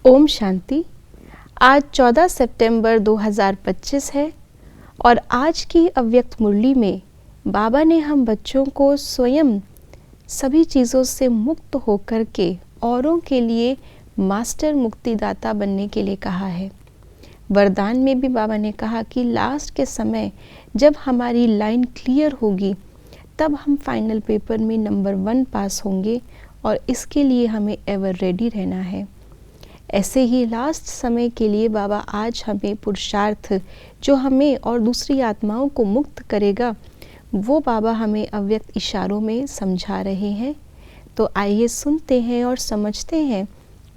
ओम शांति। आज 14 सितंबर 2025 है और आज की अव्यक्त मुरली में बाबा ने हम बच्चों को स्वयं सभी चीज़ों से मुक्त होकर के औरों के लिए मास्टर मुक्तिदाता बनने के लिए कहा है। वरदान में भी बाबा ने कहा कि लास्ट के समय जब हमारी लाइन क्लियर होगी तब हम फाइनल पेपर में नंबर 1 पास होंगे और इसके लिए हमें एवर रेडी रहना है। ऐसे ही लास्ट समय के लिए बाबा आज हमें पुरुषार्थ जो हमें और दूसरी आत्माओं को मुक्त करेगा वो बाबा हमें अव्यक्त इशारों में समझा रहे हैं। तो आइए सुनते हैं और समझते हैं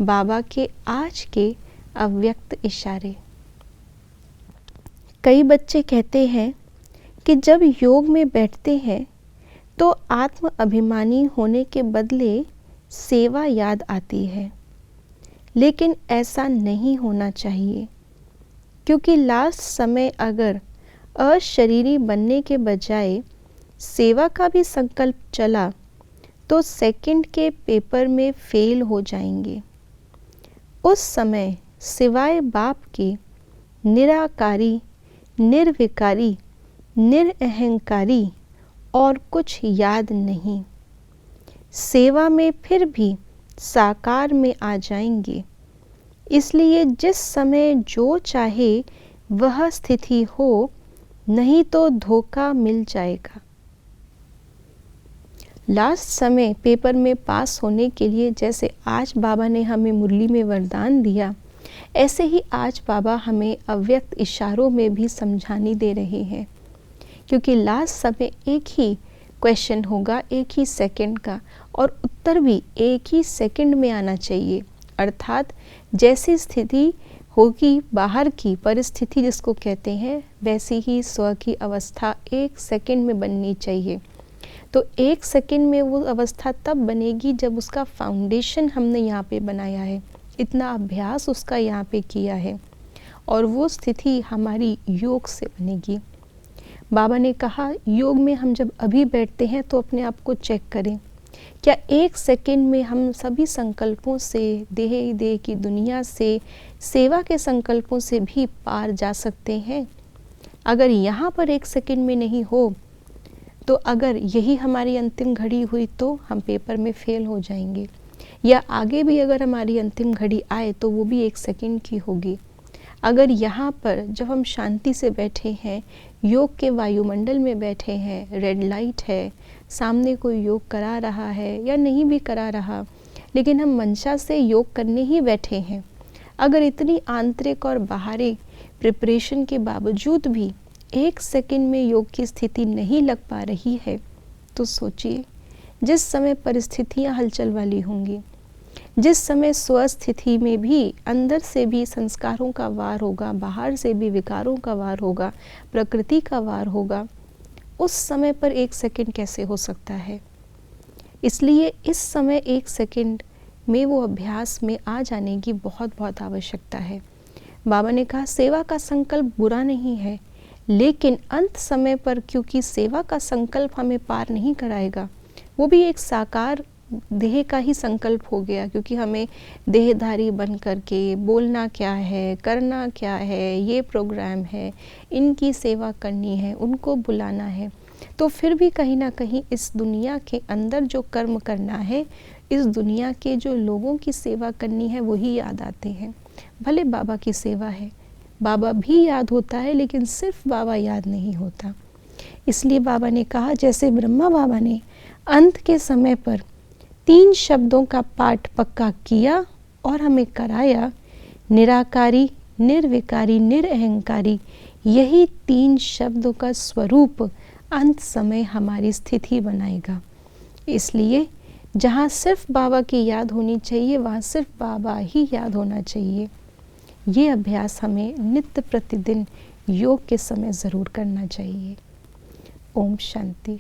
बाबा के आज के अव्यक्त इशारे। कई बच्चे कहते हैं कि जब योग में बैठते हैं तो आत्म अभिमानी होने के बदले सेवा याद आती है, लेकिन ऐसा नहीं होना चाहिए, क्योंकि लास्ट समय अगर अशरीरी बनने के बजाय सेवा का भी संकल्प चला तो सेकंड के पेपर में फेल हो जाएंगे। उस समय सिवाय बाप के निराकारी, निर्विकारी, निरअहंकारी और कुछ याद नहीं। सेवा में फिर भी साकार में आ जाएंगे। इसलिए जिस समय जो चाहे वह स्थिति हो, नहीं तो धोखा मिल जाएगा। लास्ट समय पेपर में पास होने के लिए जैसे आज बाबा ने हमें मुरली में वरदान दिया, ऐसे ही आज बाबा हमें अव्यक्त इशारों में भी समझानी दे रहे हैं, क्योंकि लास्ट समय एक ही क्वेश्चन होगा, एक ही सेकंड का, और उत्तर भी एक ही सेकंड में आना चाहिए। अर्थात जैसी स्थिति होगी बाहर की परिस्थिति जिसको कहते हैं, वैसी ही स्व की अवस्था एक सेकंड में बननी चाहिए। तो एक सेकंड में वो अवस्था तब बनेगी जब उसका फाउंडेशन हमने यहाँ पे बनाया है, इतना अभ्यास उसका यहाँ पे किया है, और वो स्थिति हमारी योग से बनेगी। बाबा ने कहा योग में हम जब अभी बैठते हैं तो अपने आप को चेक करें, क्या एक सेकंड में हम सभी संकल्पों से, देह की दुनिया से, सेवा के संकल्पों से भी पार जा सकते हैं। अगर यहाँ पर एक सेकंड में नहीं हो तो अगर यही हमारी अंतिम घड़ी हुई तो हम पेपर में फेल हो जाएंगे, या आगे भी अगर हमारी अंतिम घड़ी आए तो वो भी एक सेकंड की होगी। अगर यहाँ पर जब हम शांति से बैठे हैं, योग के वायुमंडल में बैठे हैं, रेड लाइट है, सामने कोई योग करा रहा है या नहीं भी करा रहा, लेकिन हम मंशा से योग करने ही बैठे हैं, अगर इतनी आंतरिक और बाहरी प्रिपरेशन के बावजूद भी एक सेकंड में योग की स्थिति नहीं लग पा रही है, तो सोचिए जिस समय परिस्थितियाँ हलचल वाली होंगी, जिस समय स्वस्थिति में भी अंदर से भी संस्कारों का वार होगा, बाहर से भी विकारों का वार होगा, प्रकृति का वार होगा, उस समय पर एक सेकंड कैसे हो सकता है। इसलिए इस समय एक सेकंड में वो अभ्यास में आ जाने की बहुत बहुत आवश्यकता है। बाबा ने कहा सेवा का संकल्प बुरा नहीं है, लेकिन अंत समय पर क्योंकि सेवा का संकल्प हमें पार नहीं कराएगा, वो भी एक साकार देह का ही संकल्प हो गया, क्योंकि हमें देहधारी बन करके बोलना क्या है, करना क्या है, ये प्रोग्राम है, इनकी सेवा करनी है, उनको बुलाना है, तो फिर भी कहीं ना कहीं इस दुनिया के अंदर जो कर्म करना है, इस दुनिया के जो लोगों की सेवा करनी है, वही याद आते हैं। भले बाबा की सेवा है, बाबा भी याद होता है, लेकिन सिर्फ बाबा याद नहीं होता। इसलिए बाबा ने कहा जैसे ब्रह्मा बाबा ने अंत के समय पर 3 शब्दों का पाठ पक्का किया और हमें कराया, निराकारी, निर्विकारी, निरअहंकारी, यही 3 शब्दों का स्वरूप अंत समय हमारी स्थिति बनाएगा। इसलिए जहाँ सिर्फ बाबा की याद होनी चाहिए, वहाँ सिर्फ बाबा ही याद होना चाहिए। ये अभ्यास हमें नित्य प्रतिदिन योग के समय ज़रूर करना चाहिए। ओम शांति।